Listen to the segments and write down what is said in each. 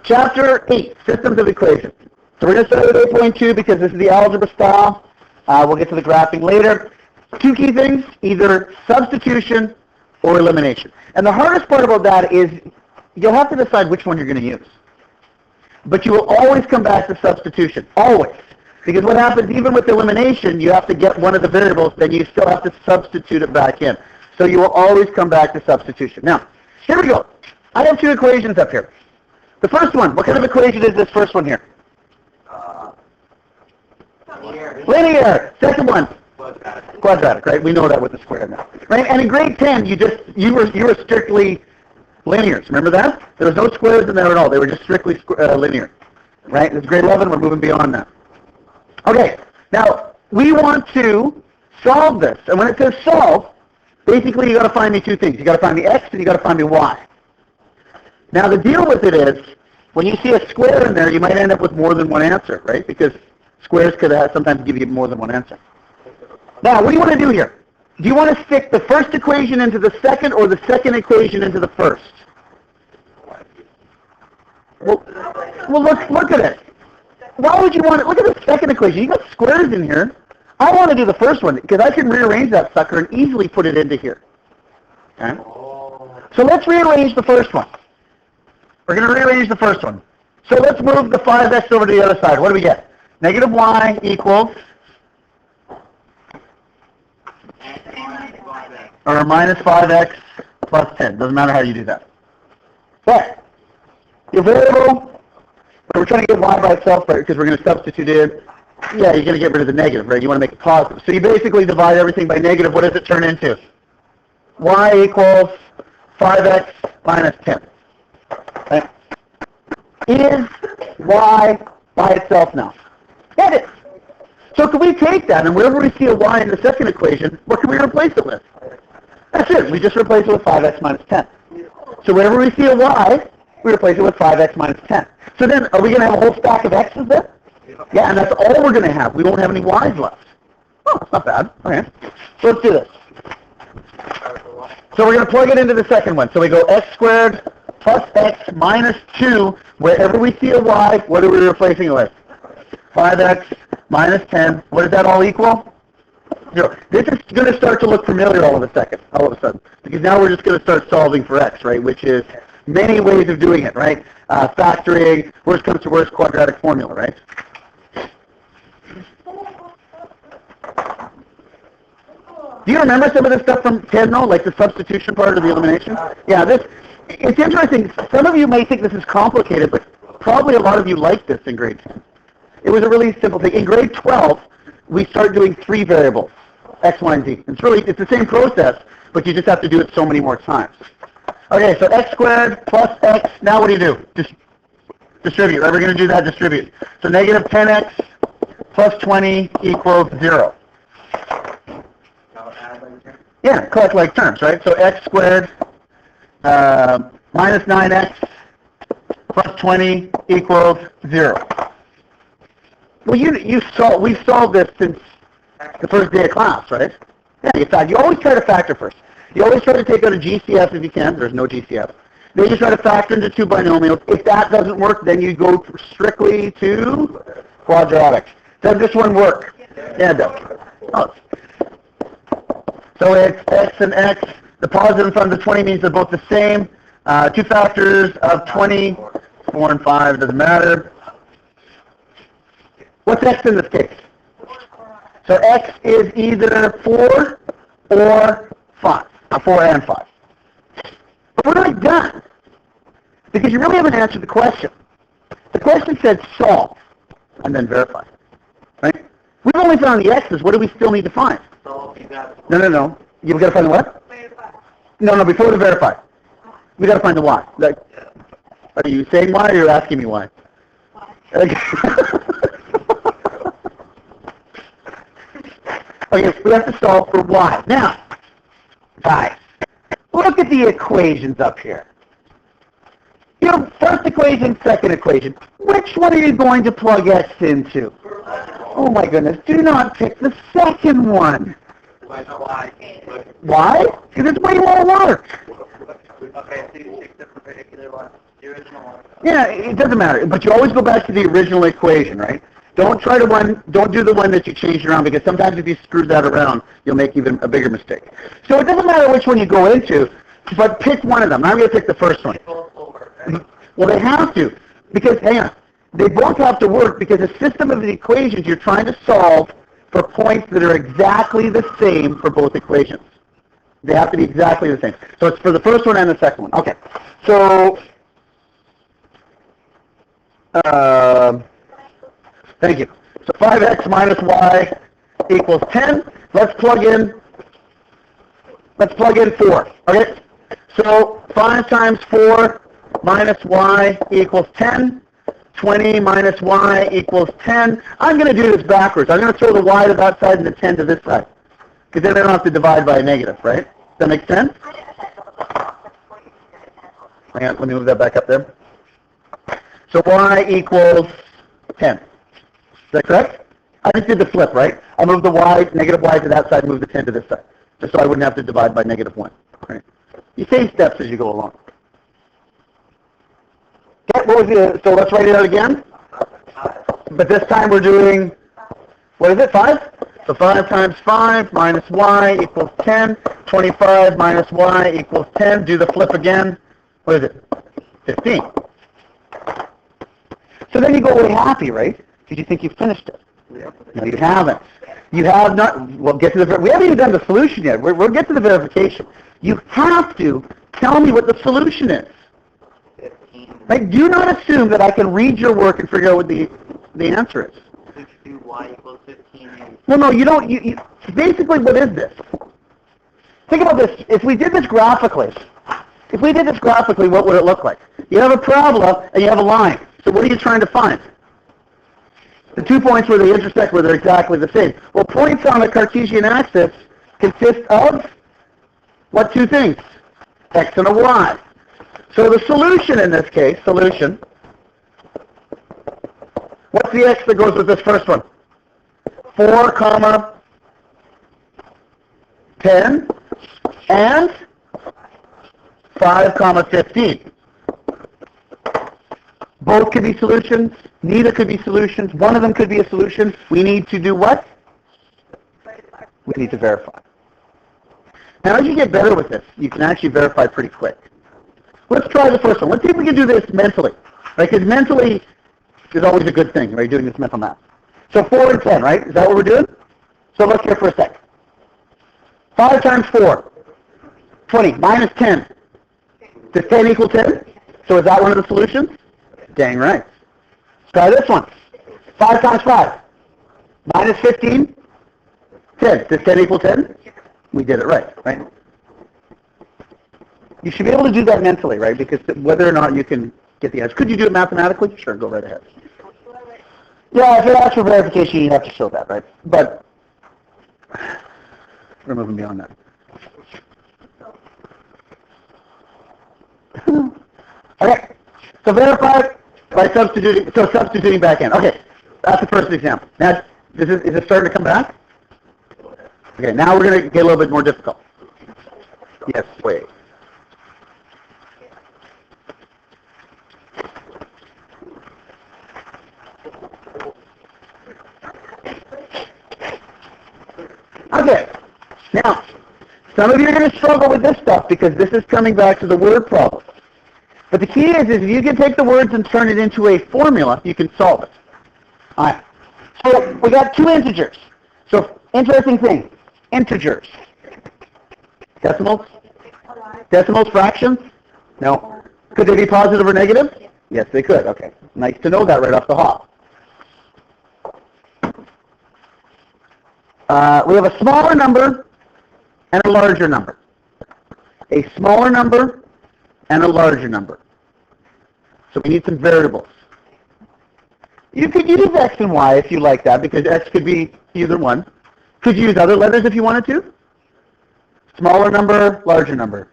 Chapter 8, Systems of Equations. So we're going to start with 8.2 because this is the algebra style. We'll get to the graphing later. Two key things, either substitution or elimination. And the hardest part about that is you'll have to decide which one you're going to use. But you will always come back to substitution, always. Because what happens, even with elimination, you have to get one of the variables, then you still have to substitute it back in. So you will always come back to substitution. Now, here we go. I have two equations up here. The first one, what kind of equation is this first one here? Linear. Second one? Quadratic, right? We know that with the square now. Right? And in grade 10, you were strictly linears. Remember that? There was no squares in there at all. They were just strictly linear. Right? It's grade 11. We're moving beyond that. Okay. Now, we want to solve this. And when it says solve, basically you got to find me two things. You got to find me x and you got to find me y. Now, the deal with it is, when you see a square in there, you might end up with more than one answer, right? Because squares could sometimes give you more than one answer. Now, what do you want to do here? Do you want to stick the first equation into the second or the second equation into the first? Well look at it. Why would you want to? Look at the second equation. You got squares in here. I want to do the first one because I can rearrange that sucker and easily put it into here. Okay? So let's rearrange the first one. We're going to rearrange the first one. So let's move the 5x over to the other side. What do we get? Negative y equals, or minus 5x plus 10. Doesn't matter how you do that. But your variable, we're trying to get y by itself because we're going to substitute in. Yeah, you're going to get rid of the negative, right? You want to make it positive. So you basically divide everything by negative. What does it turn into? Y equals 5x minus 10. Right? Is y by itself now? Get it. So can we take that, and wherever we see a y in the second equation, what can we replace it with? That's it. We just replace it with 5x minus 10. So wherever we see a y, we replace it with 5x minus 10. So then, are we going to have a whole stack of x's there? Yeah, and that's all we're going to have. We won't have any y's left. Oh, that's not bad. Okay. So let's do this. So we're going to plug it into the second one. So we go x squared plus x minus 2. Wherever we see a y, what are we replacing it with? 5x minus 10. What does that all equal? 0. This is going to start to look familiar all of a sudden. Because now we're just going to start solving for x, right? Which is many ways of doing it, right? Factoring, worst comes to worst, quadratic formula, right? Do you remember some of this stuff from 10, though? Like the substitution part of the elimination? Yeah, it's interesting. Some of you may think this is complicated, but probably a lot of you like this in grade 10. It was a really simple thing. In grade 12, we start doing 3 variables, x, y, and z. It's the same process, but you just have to do it so many more times. Okay, so x squared plus x. Now what do? Just distribute. Are we going to do that? Distribute. So negative 10x plus 20 equals 0. Yeah, collect like terms, right? So x squared minus 9x plus 20 equals 0. Well, we've solved this since the first day of class, right? Yeah, you always try to factor first. You always try to take out a GCF if you can. There's no GCF. Then you try to factor into 2 binomials. If that doesn't work, then you go strictly to quadratic. Does this one work? Yeah, it does. Oh. So it's x and x. The positive in front of the 20 means they're both the same. 2 factors of 20, 4 and 5, doesn't matter. What's x in this case? So x is either 4 or 5. 4 and 5. But we're not done. Because you really haven't answered the question. The question said solve and then verify. Right? We've only found the x's. What do we still need to find? No. You've got to find the what? Verify. No, before the verify. We've got to find the y. Are you saying y or you're asking me why? Okay. Okay, we have to solve for y. Now, guys, look at the equations up here. First equation, second equation. Which one are you going to plug x into? Oh my goodness, do not pick the second one. Why? Because it's way more water. Yeah, it doesn't matter. But you always go back to the original equation, right? Don't do the one that you changed around, because sometimes if you screw that around, you'll make even a bigger mistake. So it doesn't matter which one you go into, but pick one of them. I'm going to pick the first one. Well, they have to, because, hang on, they both have to work, because the system of the equations you're trying to solve for points that are exactly the same for both equations. They have to be exactly the same. So it's for the first one and the second one. Okay. So, thank you. So 5x minus y equals 10. Let's plug in 4. Okay? So 5 times 4 minus y equals 10. 20 minus y equals 10. I'm going to do this backwards. I'm going to throw the y to that side and the 10 to this side, because then I don't have to divide by a negative, right? Does that make sense? Hang on, let me move that back up there. So y equals 10. Is that correct? I just did the flip, right? I moved the y, negative y to that side, moved the 10 to this side, just so I wouldn't have to divide by negative 1. Right? You save steps as you go along. Okay, so let's write it out again. But this time we're doing, what is it, 5? So 5 times 5 minus y equals 10. 25 minus y equals 10. Do the flip again. What is it? 15. So then you go away happy, right? Because you think you've finished it. No, you haven't. You have not. We'll get to we haven't even done the solution yet. We'll get to the verification. You have to tell me what the solution is. Right? Do not assume that I can read your work and figure out what the answer is. Do y equals 15. Well, no, you don't. You basically, what is this? Think about this. If we did this graphically, what would it look like? You have a parabola and you have a line. So what are you trying to find? The 2 points where they intersect, where they're exactly the same. Well, points on the Cartesian axis consist of what 2 things? X and a y. So the solution in this case, what's the x that goes with this first one? 4, 10, and 5, 15. Both could be solutions. Neither could be solutions. One of them could be a solution. We need to do what? We need to verify. Now, as you get better with this, you can actually verify pretty quick. Let's try the first one. Let's see if we can do this mentally. Right? Because mentally is always a good thing, right? Doing this mental math. So 4 and 10, right? Is that what we're doing? So let's hear for a sec. 5 times 4. 20 minus 10. Does 10 equal 10? So is that one of the solutions? Dang right. Let's try this one. 5 times 5. Minus 15. 10. Does 10 equal 10? We did it right? You should be able to do that mentally, right? Because whether or not you can get the answer. Could you do it mathematically? Sure, go right ahead. Yeah, if it asks for verification, you have to show that, right? But we're moving beyond that. Okay, so verify by substituting back in. Okay, that's the first example. Now, is it starting to come back? Okay, now we're going to get a little bit more difficult. Yes, wait. Okay, now, some of you are going to struggle with this stuff because this is coming back to the word problem. But the key is if you can take the words and turn it into a formula, you can solve it. All right. So we got 2 integers. So interesting thing, integers. Decimals? Decimals, fractions? No. Could they be positive or negative? Yes, they could. Okay. Nice to know that right off the hop. We have a smaller number and a larger number. A smaller number and a larger number. So we need some variables. You could use x and y if you like that, because x could be either one. Could you use other letters if you wanted to? Smaller number, larger number.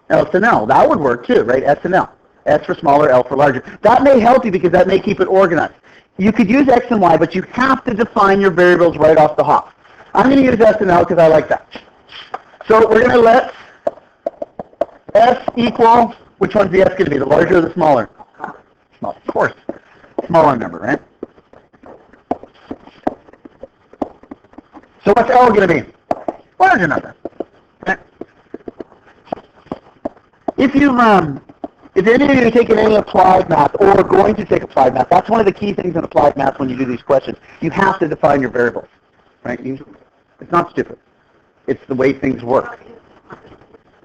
S and L. That would work too, right? S and L. S for smaller, L for larger. That may help you because that may keep it organized. You could use x and y, but you have to define your variables right off the hop. I'm going to use S and L because I like that. So we're going to let S equal, Which one's the S going to be, the larger or the smaller? Small, of course. Smaller number, right? So what's L going to be? Larger number. Right? If any of you are taking any applied math or going to take applied math, that's one of the key things in applied math when you do these questions. You have to define your variables, right? It's not stupid. It's the way things work.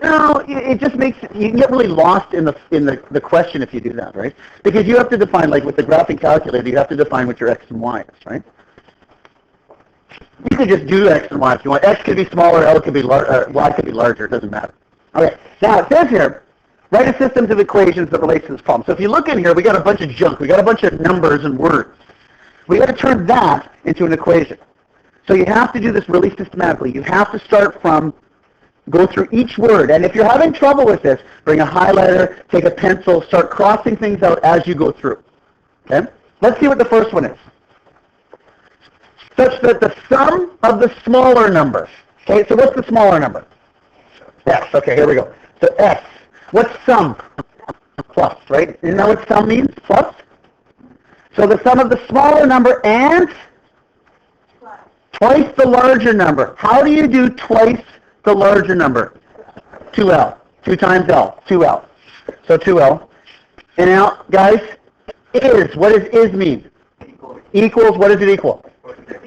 No, it just makes you can get really lost in the question if you do that, right? Because you have to define, like with the graphing calculator, you have to define what your x and y is, right? You could just do x and y if you want. X could be smaller, L could be y could be larger. It doesn't matter. Okay. Now it says here, write a system of equations that relates to this problem. So if you look in here, we got a bunch of junk. We got a bunch of numbers and words. We got to turn that into an equation. So you have to do this really systematically. You have to start from, go through each word. And if you're having trouble with this, bring a highlighter, take a pencil, start crossing things out as you go through. Okay? Let's see what the first one is. Such that the sum of the smaller numbers. Okay, so what's the smaller number? S. Okay, here we go. So S. What's sum? Plus, right? Isn't that what sum means? Plus? So the sum of the smaller number and twice the larger number. How do you do twice the larger number? 2L. 2 times L. 2L. So 2L. And now, guys, is. What does is mean? Equals, what does it equal?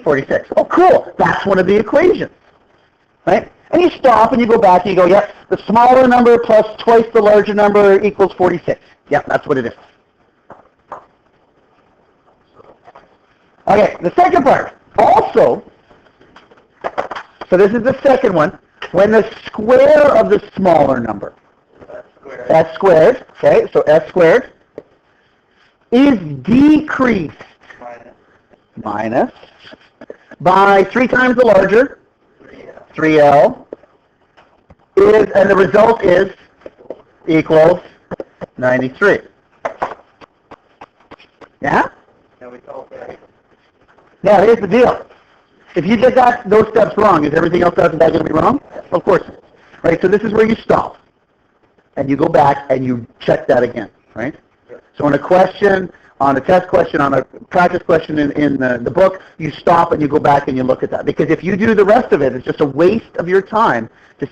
46. Oh, cool. That's one of the equations. Right? And you stop and you go back and you go, yep, the smaller number plus twice the larger number equals 46. Yep, that's what it is. Okay, the second part. Also, so this is the second one, when the square of the smaller number, S squared, okay, so S squared, is decreased minus by 3 times the larger, 3L, is, and the result is equals 93. Yeah? Now, here's the deal. If you get those steps wrong, is everything else after that going to be wrong? Of course. Right? So this is where you stop. And you go back and you check that again. Right? So on a question, on a test question, on a practice question in the book, you stop and you go back and you look at that. Because if you do the rest of it, it's just a waste of your time to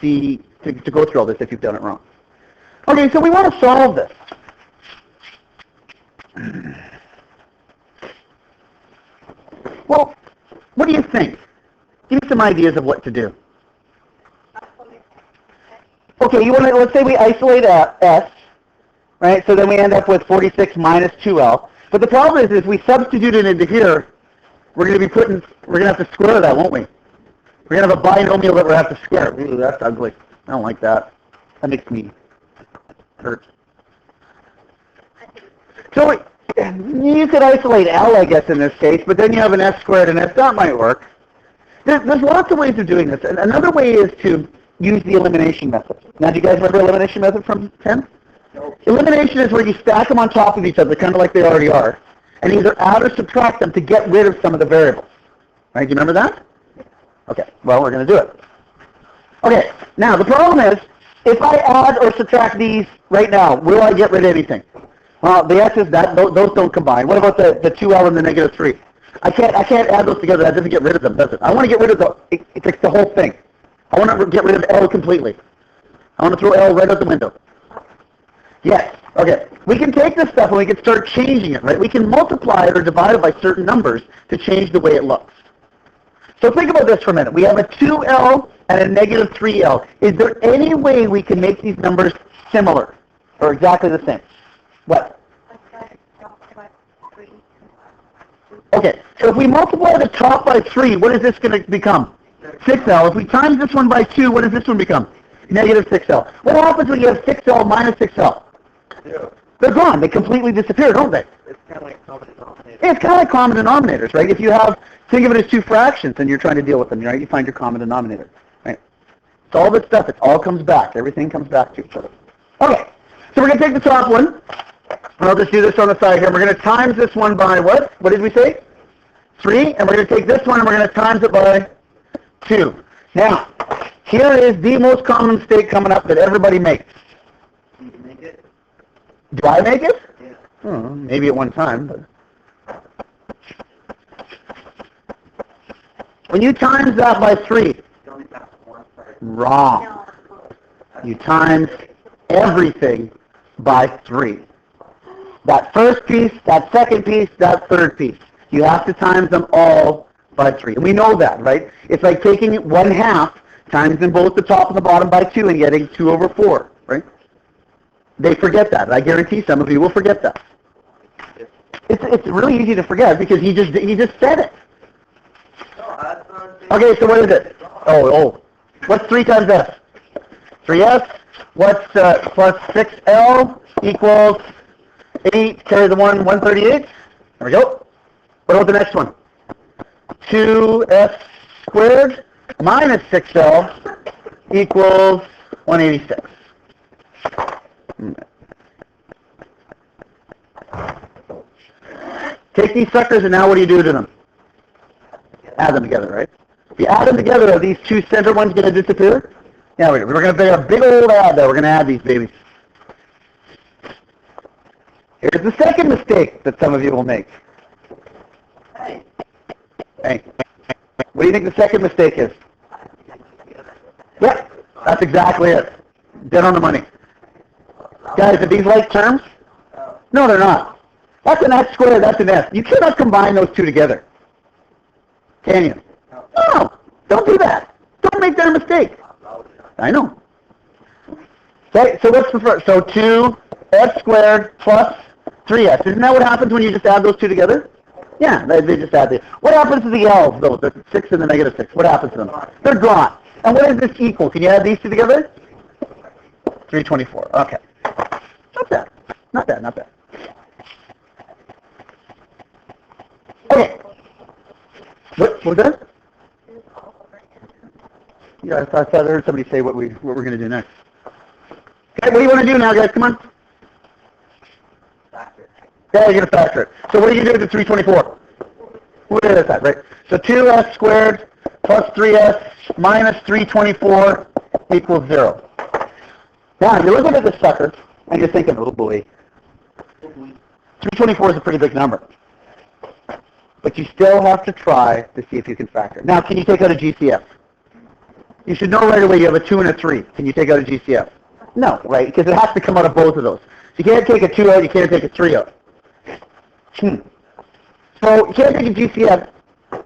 go through all this if you've done it wrong. Okay, so we want to solve this. Well, what do you think? Give me some ideas of what to do. Okay, let's say we isolate S, right? So then we end up with 46 minus 2L. But the problem is if we substitute it into here, we're going to have to square that, won't we? We're going to have a binomial that we have to square. Ooh, that's ugly. I don't like that. That makes me hurt. So you could isolate L, I guess, in this case, but then you have an S squared and S. That might work. There's lots of ways of doing this. And another way is to use the elimination method. Now, do you guys remember elimination method from 10? No. Elimination is where you stack them on top of each other, kind of like they already are, and either add or subtract them to get rid of some of the variables. Right? Do you remember that? Okay. Well, we're going to do it. Okay. Now, the problem is, if I add or subtract these right now, will I get rid of anything? Well, the X's, those don't combine. What about the 2L and the negative 3? I can't add those together. That doesn't get rid of them, does it? I want to get rid of the whole thing. I want to get rid of L completely. I want to throw L right out the window. Yes. Okay. We can take this stuff and we can start changing it, right? We can multiply it or divide it by certain numbers to change the way it looks. So think about this for a minute. We have a 2L and a negative 3L. Is there any way we can make these numbers similar or exactly the same? What? Okay, so if we multiply the top by 3, what is this going to become? 6L. If we times this one by 2, what does this one become? Negative 6L. What happens when you have 6L minus 6L? They're gone. They completely disappear, don't they? It's kind of like common denominators. It's kind of like common denominators, right? If you think of it as 2 fractions and you're trying to deal with them, right? You find your common denominator, right? It's all this stuff. It all comes back. Everything comes back to each other. Okay, so we're going to take the top one. And I'll just do this on the side here. We're going to times this one by what? What did we say? 3. And we're going to take this one and we're going to times it by 2. Now, here is the most common mistake coming up that everybody makes. Do I make it? Yeah. Maybe at one time. But when you times that by 3, You only got one part. wrong. You times everything by 3. That first piece, that second piece, that third piece. You have to times them all by 3. And we know that, right? It's like taking 1/2, times them both the top and the bottom by 2 and getting 2 over 4, right? They forget that. I guarantee some of you will forget that. It's really easy to forget because he just said it. No, that's what I'm saying. Okay, so what is it? Oh. What's 3 times S? 3S. What's plus 6L equals 8, carry the 1, 138. There we go. What about the next one? 2S squared minus 6L equals 186. Take these suckers and now what do you do to them? Add them together, right? If you add them together, are these 2 center ones going to disappear? Yeah, we're going to make a big old add there. We're going to add these babies. Here's the second mistake that some of you will make. Hey. What do you think the second mistake is? Yep, that's exactly it. Dead on the money. Guys, are these like terms? No, they're not. That's an S squared, that's an S. You cannot combine those 2 together. Can you? No, don't do that. Don't make that mistake. I know. Okay, so what's the first? So 2S squared plus 3S. Isn't that what happens when you just add those 2 together? Yeah, they just add the. What happens to the L's, though, the 6 and the negative 6? What happens to them? They're gone. And what is this equal? Can you add these 2 together? 324. Okay. Not bad. Okay. What was that? Yeah, I thought I heard somebody say what we're going to do next. Okay, what do you want to do now, guys? Come on. Yeah, you're going to factor it. So what are you going to do with the 324? What is that, right? So 2S squared plus 3S minus 324 equals 0. Now, you're looking at this sucker, and you're thinking, oh boy, 324 is a pretty big number. But you still have to try to see if you can factor. Now, can you take out a GCF? You should know right away you have a 2 and a 3. Can you take out a GCF? No, right? Because it has to come out of both of those. You can't take a 2 out, you can't take a 3 out. So you can't take a GCF.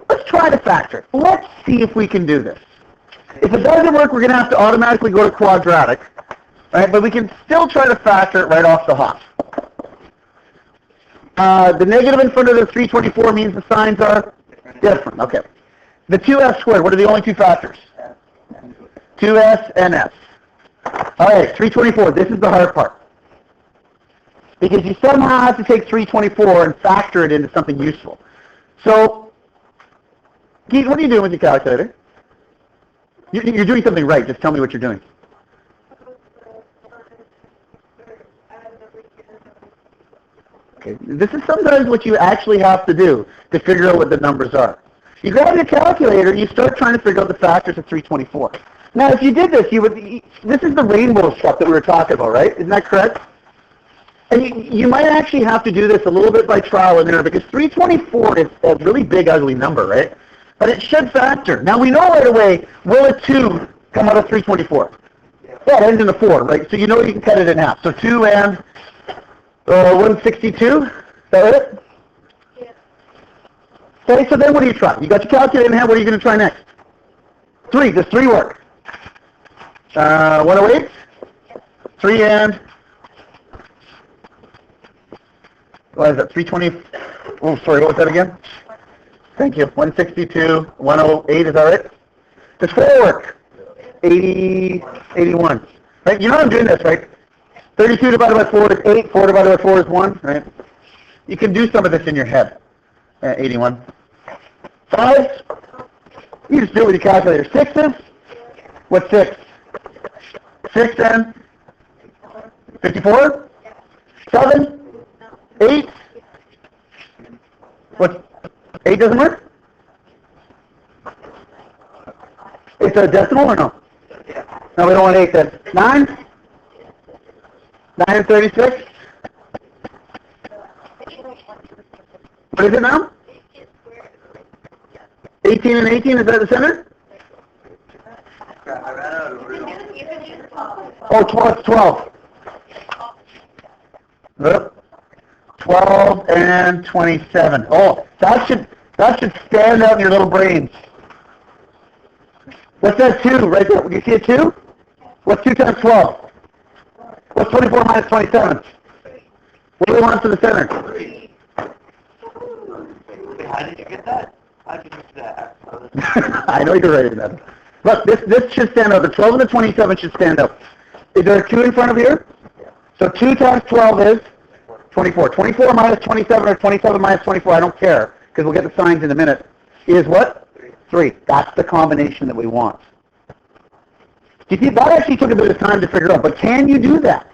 Let's try to factor it. Let's see if we can do this. If it doesn't work, we're going to have to automatically go to quadratic. Right? But we can still try to factor it right off the hop. The negative in front of the 324 means the signs are different. Okay. The 2S squared, what are the only 2 factors? 2S and S. All right, 324. This is the hard part. Because you somehow have to take 324 and factor it into something useful. So, Keith, what are you doing with your calculator? You're doing something right. Just tell me what you're doing. Okay. This is sometimes what you actually have to do to figure out what the numbers are. You grab your calculator and you start trying to figure out the factors of 324. Now, if you did this, this is the rainbow stuff that we were talking about, right? Isn't that correct? And you might actually have to do this a little bit by trial and error because 324 is a really big, ugly number, right? But it should factor. Now, we know right away, will a 2 come out of 324? Yeah, it ends in a 4, right? So you know you can cut it in half. So 2 and 162, is that it? Yeah. Okay, so then what do you try? You got your calculator in hand, what are you going to try next? 3, does 3 work? 108? 3 and... What is that, 320? Oh, sorry, what was that again? Thank you. 162, 108, is that right? Does 4 work? 80, 81. Right, you know I'm doing this, right? 32 divided by 4 is 8, 4 divided by 4 is 1, right? You can do some of this in your head. 81. 5, you just do it with your calculator. 6s, what's 6? 6 and 54? 7? 8? What? 8 doesn't work? It's a decimal or no? No, we don't want 8 then. 9? 9 and 36? What is it now? 18 and 18, is that the center? I ran out of room. Oh, 12. Yep. 12 and 27. Oh, that should stand out in your little brains. What's that 2 right there? You see a 2? What's 2 times 12? What's 24 minus 27? What do we want for the center? How did you get that? How did you get that? I know you're right, man. Look, this should stand out. The 12 and the 27 should stand out. Is there a 2 in front of here? So 2 times 12 is 24. 24 minus 27 or 27 minus 24, I don't care, because we'll get the signs in a minute, is what? 3. That's the combination that we want. You see, that actually took a bit of time to figure out, but can you do that?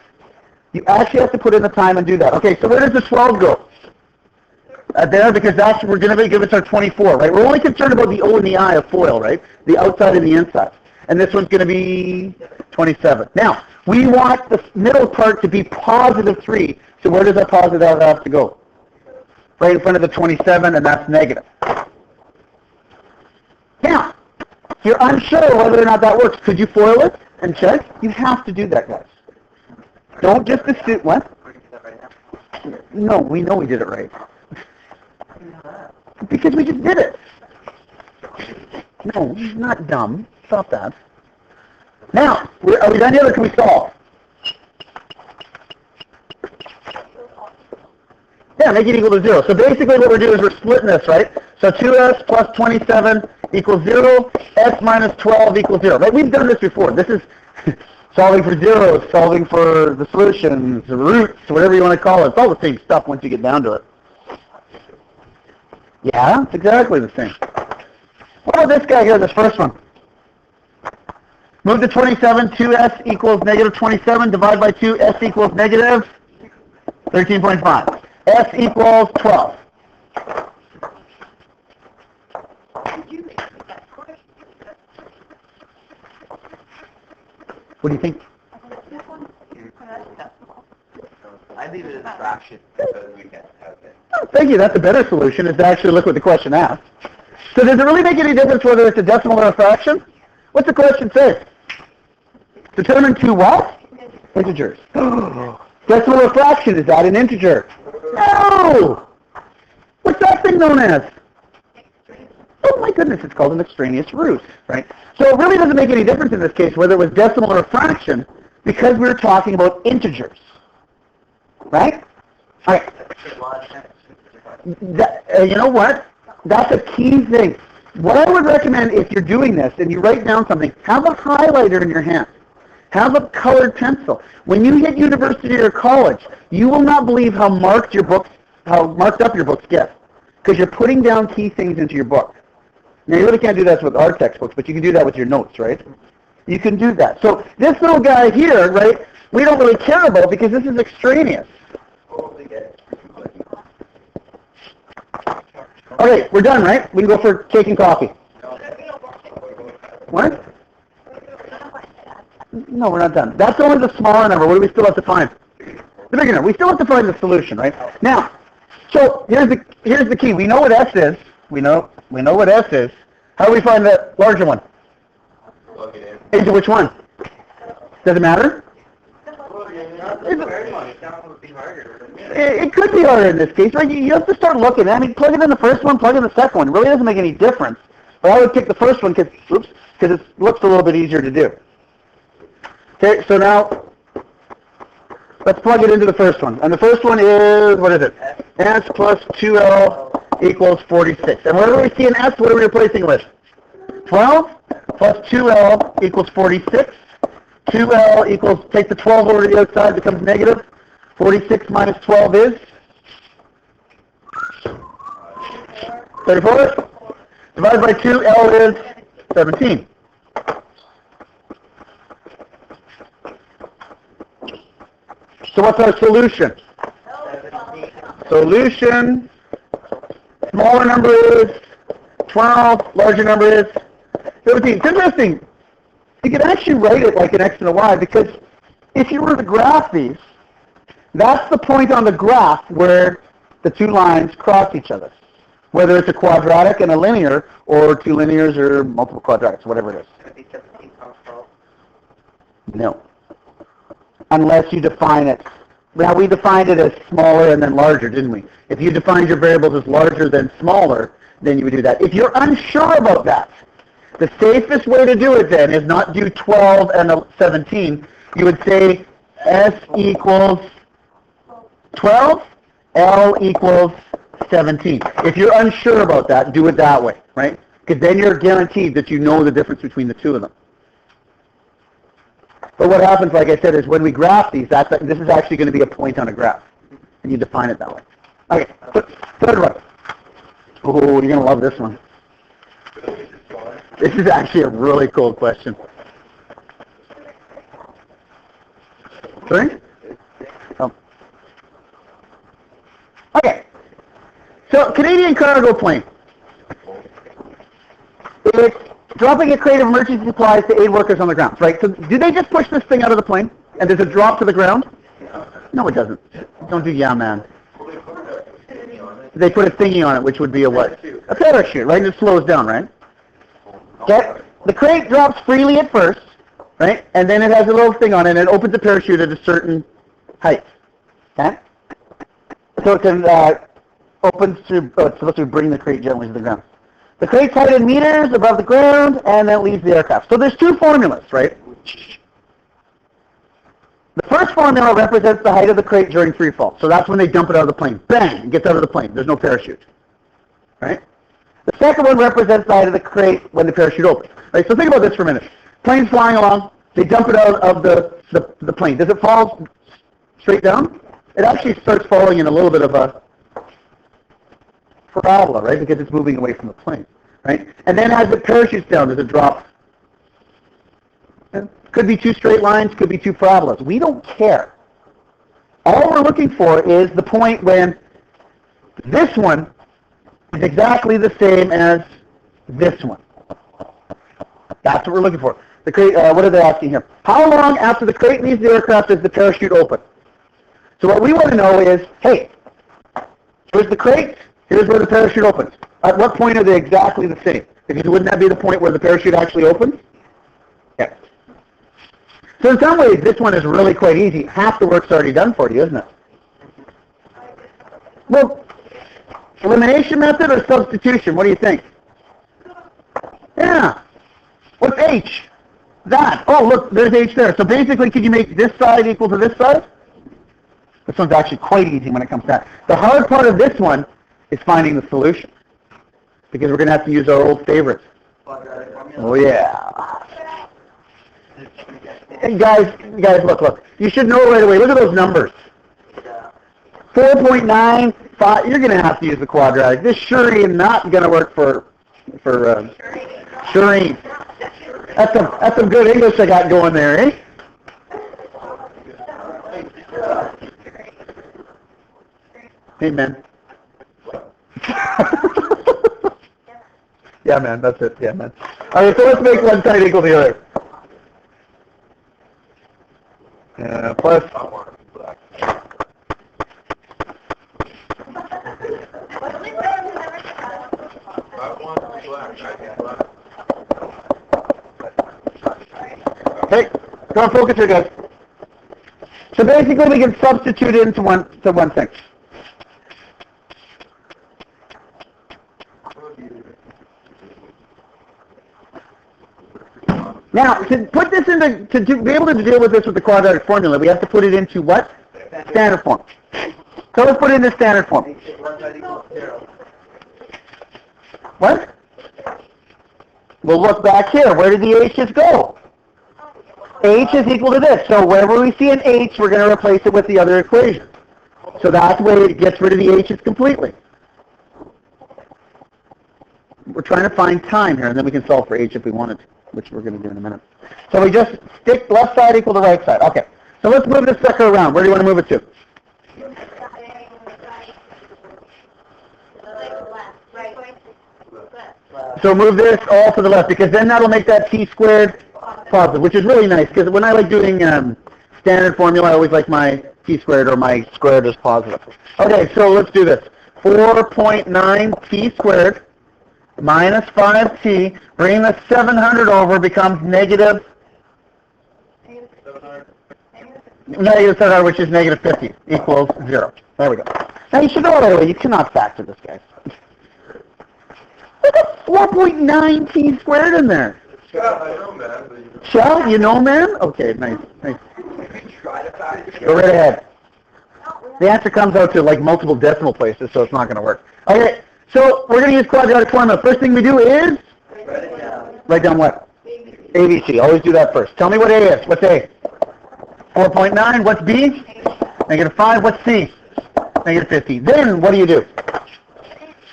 You actually have to put in the time and do that. Okay, so where does the 12 go? There, because that's we're going to give us our 24, right? We're only concerned about the O and the I of FOIL, right? The outside and the inside. And this one's going to be 27. Now, we want the middle part to be positive 3. So where does that positive have to go? Right in front of the 27, and that's negative. Now, if you're unsure whether or not that works, could you FOIL it and check? You have to do that, guys. Don't just assume, what? No, we know we did it right. Because we just did it. No, not dumb. Stop that. Now, are we done yet, or can we solve? Yeah, make it equal to 0. So basically what we're doing is we're splitting this, right? So 2s plus 27 equals 0, s minus 12 equals 0. Right? We've done this before. This is solving for zeros, solving for the solutions, the roots, whatever you want to call it. It's all the same stuff once you get down to it. Yeah, it's exactly the same. What about this guy here, this first one? Move to 27, 2s equals negative 27, divide by 2, s equals negative 13.5. S equals 12. What do you think? I leave it as a fraction because we can have it. Oh, thank you. That's a better solution, is to actually look what the question asks. So does it really make any difference whether it's a decimal or a fraction? What's the question say? Determine 2 what? Integers. Decimal or fraction, is that an integer? No! What's that thing known as? Oh my goodness, it's called an extraneous root, right? So it really doesn't make any difference in this case whether it was decimal or fraction, because we're talking about integers. Right? All right. You know what? That's a key thing. What I would recommend if you're doing this and you write down something, have a highlighter in your hand. Have a colored pencil. When you hit university or college, you will not believe how marked up your books get, because you're putting down key things into your book. Now, you really can't do that with our textbooks, but you can do that with your notes, right? You can do that. So this little guy here, right, we don't really care about because this is extraneous. Okay, we're done, right? We can go for cake and coffee. What? No, we're not done. That's only the smaller number. What do we still have to find? The bigger number. We still have to find the solution, right? Now, so here's the key. We know what S is. We know what S is. How do we find the larger one? Plug it Into which one? Does it matter? It could be harder in this case, right? You have to start looking. I mean, plug it in the first one, plug in the second one. It really doesn't make any difference. But I would pick the first one because it looks a little bit easier to do. Okay, so now let's plug it into the first one. And the first one is, what is it? S plus 2L equals 46. And whenever we see an S, what are we replacing with? 12 plus 2L equals 46. 2L equals, take the 12 over to the outside, becomes negative. 46 minus 12 is 34. Divided by 2, L is 17. So what's our solution? Solution, smaller number is 12, larger number is 17. It's interesting. You can actually write it like an X and a Y, because if you were to graph these, that's the point on the graph where the two lines cross each other. Whether it's a quadratic and a linear, or two linears or multiple quadratics, whatever it is. Can it be 17 times 12? No. Unless you define it. Now, we defined it as smaller and then larger, didn't we? If you defined your variables as larger than smaller, then you would do that. If you're unsure about that, the safest way to do it then is not do 12 and 17. You would say S equals 12, L equals 17. If you're unsure about that, do it that way, right? Because then you're guaranteed that you know the difference between the two of them. But what happens, like I said, is when we graph these, this is actually going to be a point on a graph. And you define it that way. Okay, third one. Oh, you're going to love this one. This is actually a really cool question. Sorry? Oh. Okay. So, Canadian cargo plane. It's dropping a crate of emergency supplies to aid workers on the ground, right? So, do they just push this thing out of the plane? And does it drop to the ground? No, it doesn't. Don't do yeah, man. They put a thingy on it, which would be a what? A parachute, right? And it slows down, right? Okay. The crate drops freely at first, right? And then it has a little thing on it, and it opens the parachute at a certain height. Okay? So it can opens to, it's supposed to bring the crate gently to the ground. The crate's height in meters above the ground, and then leaves the aircraft. So there's two formulas, right? The first formula represents the height of the crate during free fall. So that's when they dump it out of the plane. Bang! It gets out of the plane. There's no parachute. Right? The second one represents the height of the crate when the parachute opens. Right? So think about this for a minute. Plane's flying along. They dump it out of the plane. Does it fall straight down? It actually starts falling in a little bit of a parabola, right? Because it's moving away from the plane. Right? And then as it parachutes down, does it drop? Could be two straight lines, could be two parabolas. We don't care. All we're looking for is the point when this one is exactly the same as this one. That's what we're looking for. The crate, what are they asking here? How long after the crate leaves the aircraft does the parachute open? So what we want to know is, hey, here's the crate, here's where the parachute opens. At what point are they exactly the same? Because wouldn't that be the point where the parachute actually opens? Yeah. So in some ways, this one is really quite easy. Half the work's already done for you, isn't it? Well, elimination method or substitution? What do you think? Yeah. What's H? That. Oh, look, there's H there. So basically, could you make this side equal to this side? This one's actually quite easy when it comes to that. The hard part of this one is finding the solution. Because we're going to have to use our old favorites. Oh, yeah. And guys, look. You should know right away. Look at those numbers. 4.95. You're going to have to use the quadratic. This sure is not going to work for Shireen. That's some good English I got going there, eh? Amen. Yeah, man. That's it. Yeah, man. All right, so let's make one side equal to the other. Plus. Hey, go on, focus here, guys. So basically, we can substitute into one thing. Now, to put this into, to be able to deal with this with the quadratic formula, we have to put it into what? Standard form. So let's put it into standard form. What? We'll look back here. Where did the h's go? H is equal to this. So wherever we see an h, we're going to replace it with the other equation. So that's where it gets rid of the h's completely. We're trying to find time here, and then we can solve for h if we wanted to, which we're going to do in a minute. So we just stick left side equal to right side. Okay. So let's move this sucker around. Where do you want to move it to? So move this all to the left, because then that'll make that t squared positive, which is really nice, because when I like doing standard formula, I always like my t squared or my squared as positive. Okay, so let's do this. 4.9t squared minus 5t. Bring the 700 over, becomes negative 700, which is negative 50, equals 0. There we go. Now you should know right away, you cannot factor this, guys. Look at 4.9t squared in there. Shell, I know, man. Shell, you know, man? Okay, nice. Try to factor. Go right ahead. The answer comes out to like multiple decimal places, so it's not going to work. Okay, so we're going to use quadratic formula. First thing we do is write down what? ABC. Always do that first. Tell me what A is. What's A? 4.9. What's B? Negative 5. What's C? Negative 50. Then what do?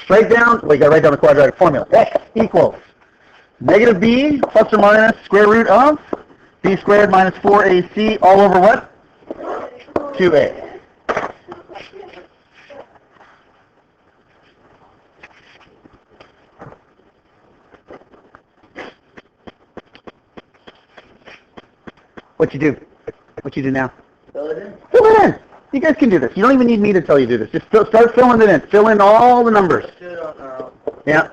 Write down, well, you got to write down the quadratic formula. X equals negative B plus or minus square root of B squared minus 4AC all over what? 2A. What you do? What you do now? Fill it in. Fill it in. You guys can do this. You don't even need me to tell you to do this. Just start filling it in. Fill in all the numbers. Do it on our own. Yeah.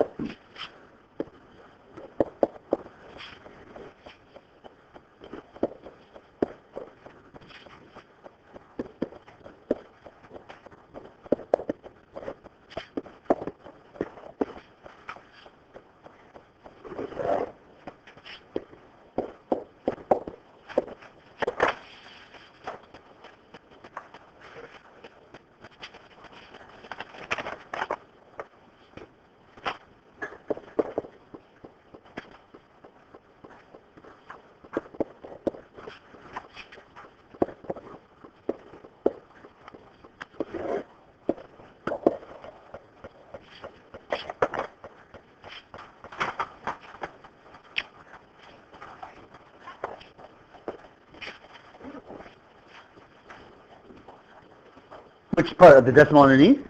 Which part of the decimal underneath?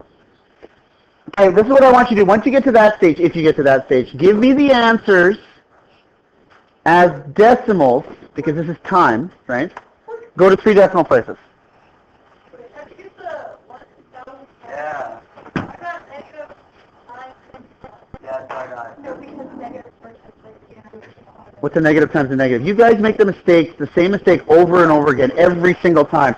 Okay, this is what I want you to do. Once you get to that stage, if you get to that stage, give me the answers as decimals, because this is time, right? Go to 3 decimal places. Yeah. Yes, I got it. What's a negative times a negative? You guys make the same mistake over and over again every single time.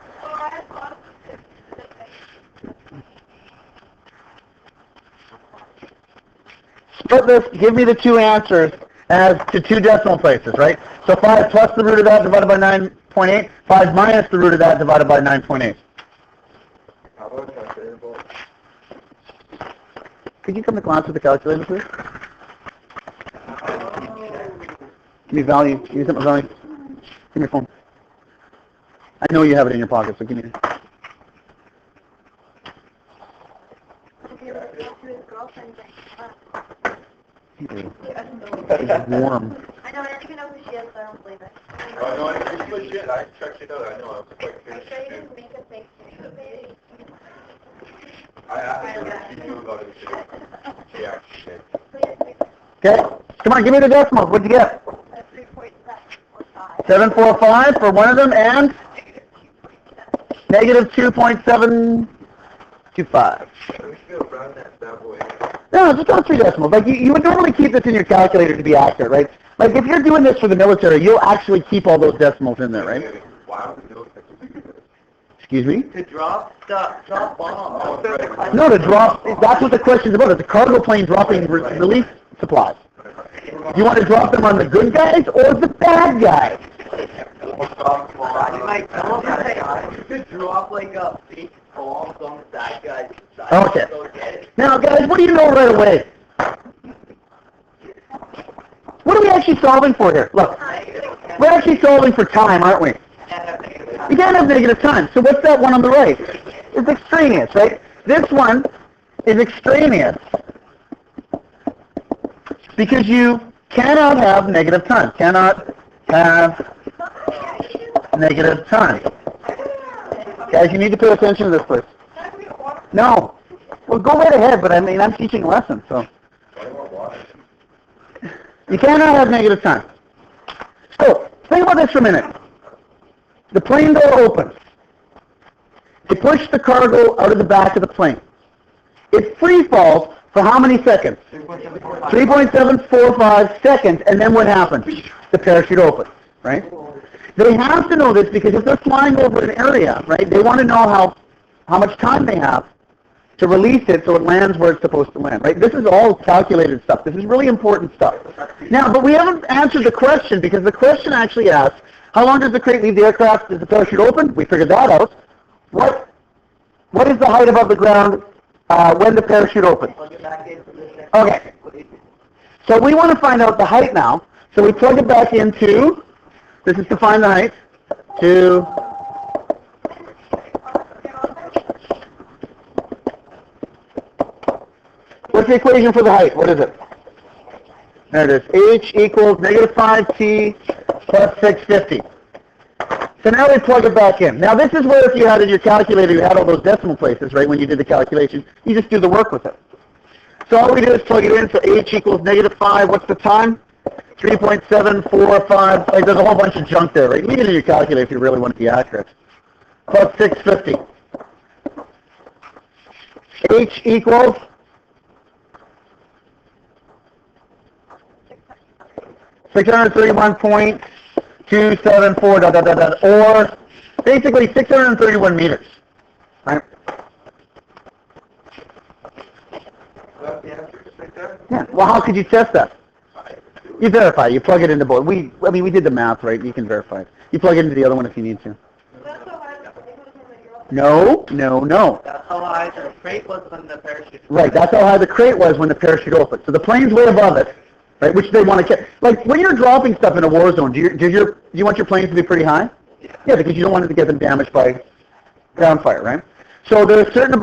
Split this, give me the 2 answers as to 2 decimal places, right? So 5 plus the root of that divided by 9.8, 5 minus the root of that divided by 9.8. How about my favorite book? Could you come to class with the calculator, please? Give me value. Give me something value. Give me your phone. I know you have it in your pocket, so give me it. It's warm. I know, I don't even know who she is, so I don't believe it. Oh, no, it's legit. I checked it out. I know. I was quite Are you sure you didn't make a fake baby? I asked her if she knew about it too. She actually did. Okay, come on, give me the decimals. What'd you get? 3.745. 745 for one of them, and negative 2.725. We should round that bad boy. No, just on 3 decimals. Like you would normally keep this in your calculator to be accurate, right? Like if you're doing this for the military, you'll actually keep all those decimals in there, right? Wow. Excuse me? To drop bombs. No, to drop. That's what the question's about. It's a cargo plane dropping relief supplies. You want to drop them on the good guys or the bad guys? You could drop like a fake bombs on the bad guys. Okay. Now, guys, what do you know right away? What are we actually solving for here? Look, we're actually solving for time, aren't we? You can't have negative time. So what's that one on the right? It's extraneous, right? This one is extraneous because you cannot have negative time. Cannot have negative time. Guys, you need to pay attention to this, please. No. Well, go right ahead, but I mean, I'm teaching a lesson, so. You cannot have negative time. So, think about this for a minute. The plane door opens. They push the cargo out of the back of the plane. It free falls for how many seconds? 3.745 seconds, and then what happens? The parachute opens, right? They have to know this because if they're flying over an area, right, they want to know how much time they have to release it so it lands where it's supposed to land, right? This is all calculated stuff. This is really important stuff. Now, but we haven't answered the question because the question actually asks, how long does the crate leave the aircraft? Does the parachute open? We figured that out. What is the height above the ground when the parachute opens? Okay. So we want to find out the height now. So we plug it back into, this is to find the height, to what's the equation for the height? What is it? There it is. H equals negative 5t plus 650. So now we plug it back in. Now this is where if you had in your calculator, you had all those decimal places, right, when you did the calculation, you just do the work with it. So all we do is plug it in, so H equals negative 5. What's the time? 3.745. Like, there's a whole bunch of junk there, right? Leave it in your calculator if you really want to be accurate. Plus 650. H equals 631.274, or basically 631 meters, right? Yeah. Well, how could you test that? You verify. You plug it into both. We did the math, right? You can verify it. You plug it into the other one if you need to. No. That's how high the crate was when the parachute. Right. That's how high the crate was when the parachute opened. So the plane's way above it, right? Which they want to get. Like when you're dropping stuff in a war zone, do you want your planes to be pretty high? Yeah, because you don't want it to get them damaged by ground fire, right? So they're a certain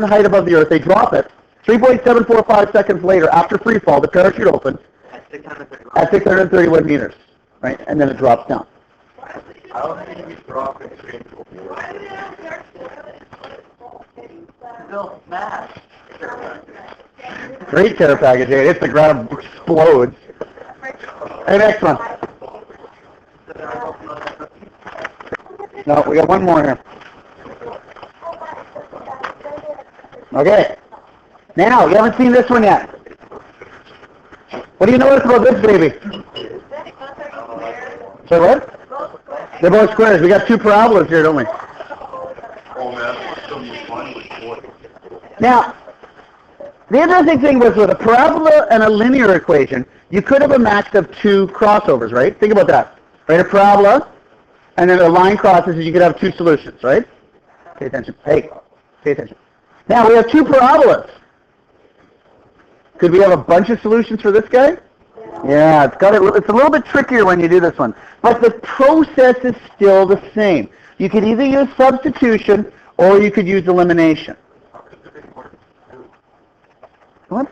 height above the earth. They drop it. 3.745 seconds later, after free fall, the parachute opens at 631 meters, right? And then it drops down. How do you drop a crate to a war? Bill, math. Great care package. It hits the ground, explodes. Hey, next one. No, we got one more here. Okay. Now, you haven't seen this one yet. What do you notice about this baby? So what? They're both squares. We got two parabolas here, don't we? Oh man, so much fun with 40. Now, the interesting thing was with a parabola and a linear equation, you could have a max of two crossovers, right? Think about that. Right, a parabola, and then a line crosses, and you could have two solutions, right? Pay attention. Hey, pay attention. Now, we have two parabolas. Could we have a bunch of solutions for this guy? Yeah, it's a little bit trickier when you do this one. But the process is still the same. You could either use substitution or you could use elimination. What?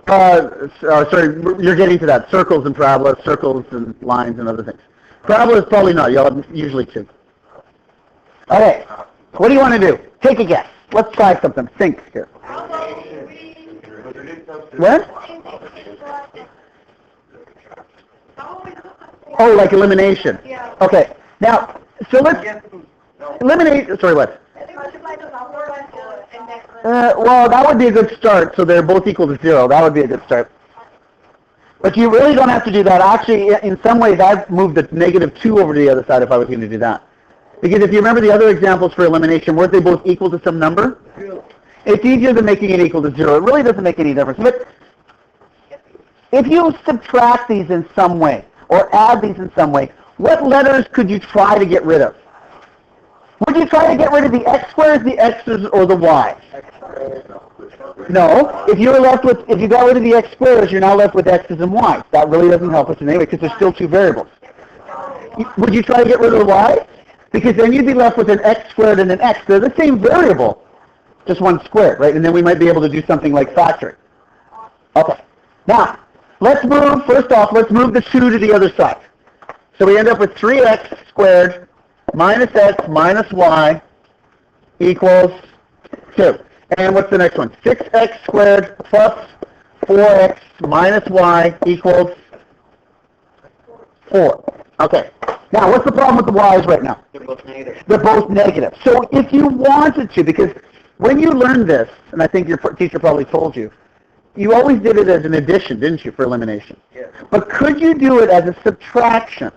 Sorry, you're getting to that. Circles and parabolas, circles and lines and other things. Parabolas probably not. You'll have usually two. Okay, what do you want to do? Take a guess. Let's try something. Think here. What? Oh, like elimination. Yeah. Okay. Now, so let's eliminate. Sorry, what? Well, that would be a good start. So they're both equal to 0. That would be a good start. But you really don't have to do that. Actually, in some ways, I've moved the -2 over to the other side if I was going to do that. Because if you remember the other examples for elimination, weren't they both equal to some number? It's easier than making it equal to 0. It really doesn't make any difference. But if you subtract these in some way, or add these in some way, what letters could you try to get rid of? Would you try to get rid of the x squares, the x's, or the y? No. If you got rid of the x squares, you're now left with x's and y's. That really doesn't help us in any way because there's still two variables. Would you try to get rid of the y? Because then you'd be left with an x squared and an x. They're the same variable, just one squared, right? And then we might be able to do something like factoring. Okay. Now, let's move the 2 to the other side. So we end up with 3x squared minus x minus y equals 2. And what's the next one? 6x squared plus 4x minus y equals 4. Okay. Now, what's the problem with the y's right now? They're both negative. They're both negative. So if you wanted to, because when you learned this, and I think your teacher probably told you, you always did it as an addition, didn't you, for elimination? Yes. But could you do it as a subtraction?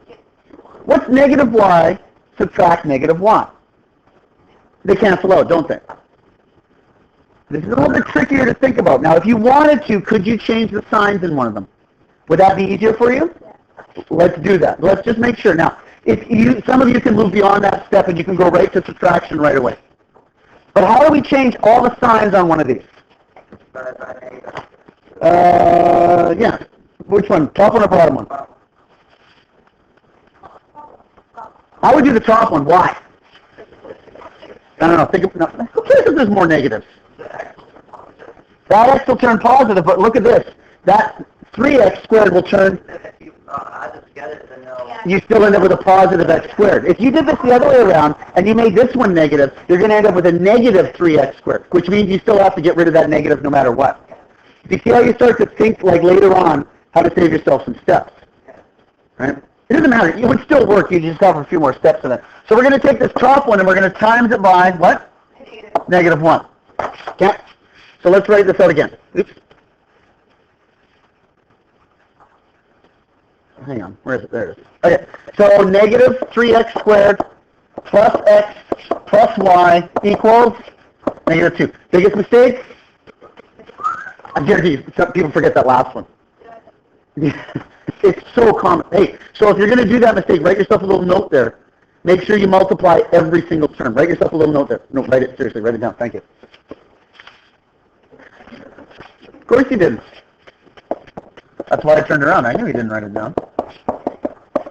What's negative y subtract negative y? They cancel out, don't they? This is a little bit trickier to think about. Now, if you wanted to, could you change the signs in one of them? Would that be easier for you? Let's do that. Let's just make sure. Now, some of you can move beyond that step and you can go right to subtraction right away. But how do we change all the signs on one of these? Yeah. Which one? Top one or bottom one? I would do the top one. Why? I don't know. Who cares if there's more negatives? That x will turn positive, but look at this. That 3x squared will turn... You still end up with a positive x squared. If you did this the other way around and you made this one negative, you're going to end up with a negative 3x squared, which means you still have to get rid of that negative no matter what. You see how you start to think, like later on, how to save yourself some steps? Right? It doesn't matter. It would still work. You just have a few more steps in it. So we're going to take this top one and we're going to times it by what? Negative 1. Okay? So let's write this out again. Oops. Hang on. Where is it? There it is. Okay. So negative 3x squared plus x plus y equals negative 2. Biggest mistake? I guarantee you, some people forget that last one. It's so common. Hey, so if you're going to do that mistake, write yourself a little note there. Make sure you multiply every single term. Write yourself a little note there. No, write it. Seriously, write it down. Thank you. Of course you didn't. That's why I turned around. I knew you didn't write it down.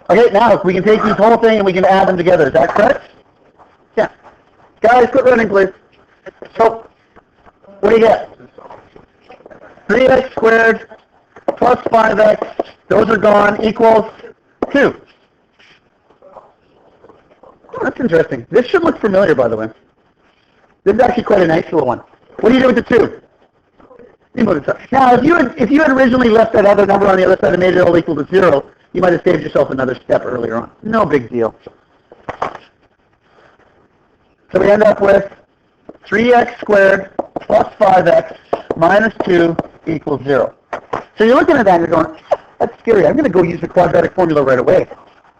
Okay, now we can take this whole thing and we can add them together. Is that correct? Yeah. Guys, quit running, please. So, what do you get? 3x squared plus 5x, those are gone, equals 2. Oh, that's interesting. This should look familiar, by the way. This is actually quite a nice little one. What do you do with the 2? You move it up. Now, if you had originally left that other number on the other side and made it all equal to 0, you might have saved yourself another step earlier on. No big deal. So we end up with 3x squared plus 5x minus 2 equals 0. So you're looking at that and you're going, that's scary. I'm going to go use the quadratic formula right away.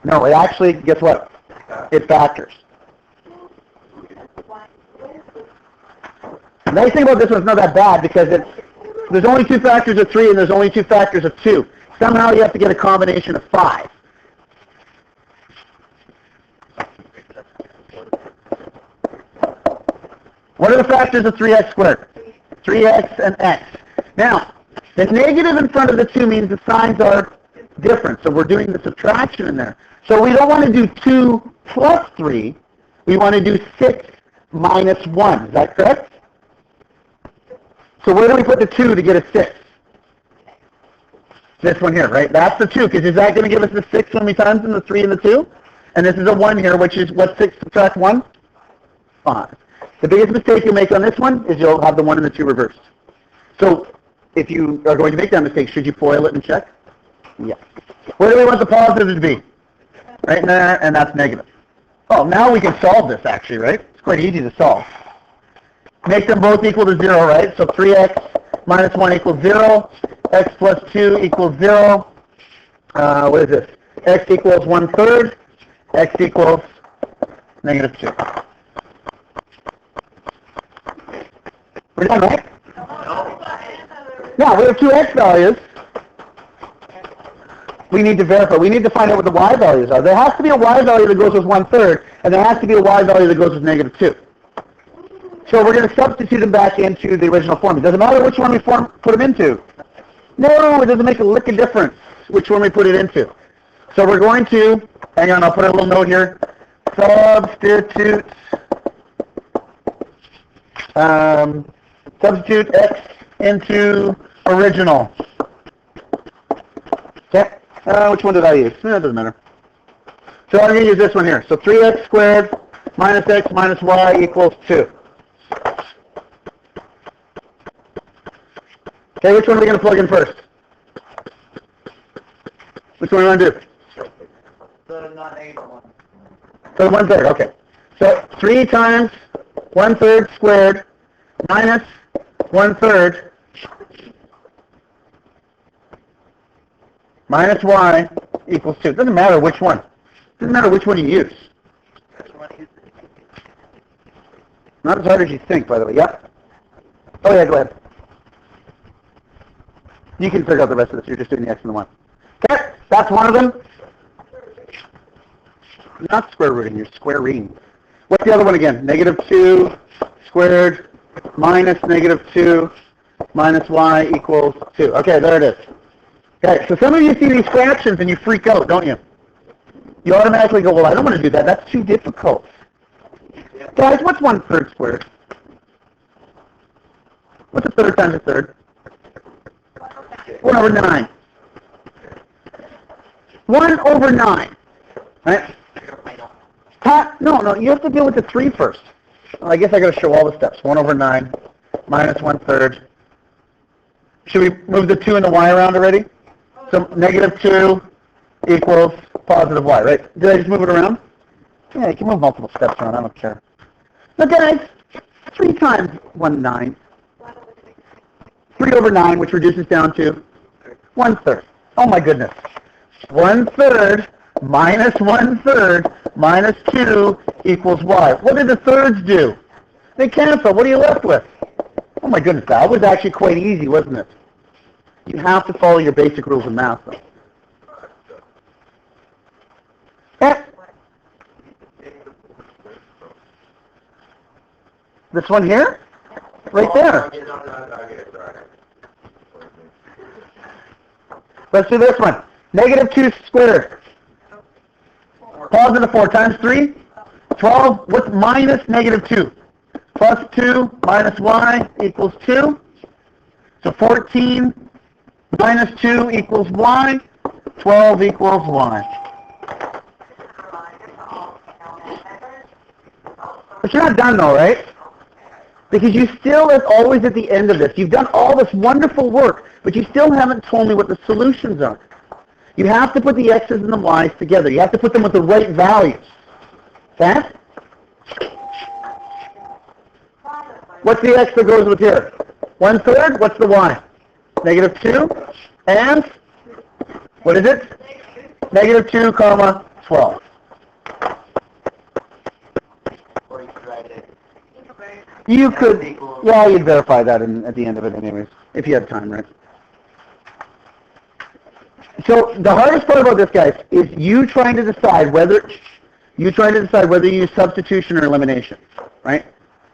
No, it actually, guess what? It factors. The nice thing about this one is not that bad because there's only 2 factors of 3 and there's only 2 factors of 2. Somehow you have to get a combination of 5. What are the factors of 3x squared? 3x and x. Now, the negative in front of the 2 means the signs are different, so we're doing the subtraction in there. So we don't want to do 2 plus 3, we want to do 6 minus 1. Is that correct? So where do we put the 2 to get a 6? This one here, right? That's the 2, because is that going to give us the 6 when we times in the 3 and the 2? And this is a 1 here, which is what 6 subtract 1? 5. The biggest mistake you'll make on this one is you'll have the 1 and the 2 reversed. So if you are going to make that mistake, should you FOIL it and check? Yeah. Where do we want the positive to be? Right in there, and that's negative. Oh, now we can solve this actually, right? It's quite easy to solve. Make them both equal to 0, right? So 3x minus 1 equals 0. X plus 2 equals 0. What is this? X equals 1/3. X equals negative 2. We're done, right? Now, we have 2 x values. We need to verify. We need to find out what the y values are. There has to be a y value that goes with 1/3, and there has to be a y value that goes with negative 2. So we're going to substitute them back into the original form. It doesn't matter which one we put them into. No, it doesn't make a lick of difference which one we put it into. So we're going to, hang on, I'll put a little note here. Substitute x into original. Okay. Which one did I use? It doesn't matter. So I'm going to use this one here. So 3x squared minus x minus y equals 2. Okay, which one are we going to plug in first? Which one do we want to do? The non-negative one. So 1/3, okay. So 3 times 1/3 squared minus 1/3 minus y equals 2. It doesn't matter which one. It doesn't matter which one you use. Not as hard as you think, by the way. Yep. Oh, yeah, go ahead. You can figure out the rest of this. You're just doing the x and the y. Okay, that's one of them. Not square rooting, you're squaring. What's the other one again? Negative 2 squared minus negative 2 minus y equals 2. Okay, there it is. Okay, so some of you see these fractions and you freak out, don't you? You automatically go, well, I don't want to do that. That's too difficult. Guys, what's 1/3 squared? What's a third times a third? 1/9. 1/9. Right? No, you have to deal with the 3 first. Well, I guess I got to show all the steps. 1/9 minus 1/3. Should we move the 2 and the y around already? So negative 2 equals positive y, right? Did I just move it around? Yeah, you can move multiple steps around. I don't care. Now, guys, 3 times 1/9. 3/9, which reduces down to 1/3. Oh, my goodness. 1/3 minus 1/3 minus 2 equals y. What did the thirds do? They cancel. What are you left with? Oh, my goodness. That was actually quite easy, wasn't it? You have to follow your basic rules of math, though. Eh. This one here? Right there. Let's do this one. Negative 2 squared. Positive 4 times 3? 12. What's minus negative 2? Plus 2 minus y equals 2. So 14 minus 2 equals y. 12 equals y. But you're not done though, right? Because you still, as always at the end of this, you've done all this wonderful work, but you still haven't told me what the solutions are. You have to put the x's and the y's together. You have to put them with the right values. Okay? What's the x that goes with here? 1/3? What's the y? Negative 2? And? What is it? Negative 2, comma, 12. You could, well, you'd verify that at the end of it anyways, if you had time, right? So the hardest part about this, guys, is you trying to decide whether you use substitution or elimination, right?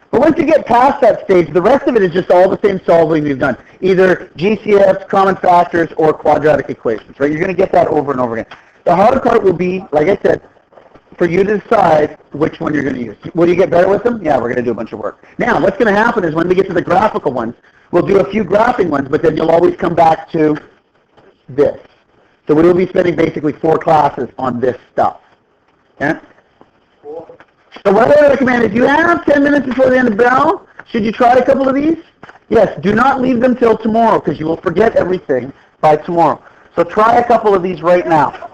But once you get past that stage, the rest of it is just all the same solving you've done, either GCFs, common factors, or quadratic equations, right? You're going to get that over and over again. The hard part will be, like I said, for you to decide which one you're going to use. Will you get better with them? Yeah, we're going to do a bunch of work. Now, what's going to happen is when we get to the graphical ones, we'll do a few graphing ones, but then you'll always come back to this. So we will be spending basically 4 classes on this stuff. Okay? So what I recommend is you have 10 minutes before the end of the bell. Should you try a couple of these? Yes, do not leave them till tomorrow because you will forget everything by tomorrow. So try a couple of these right now.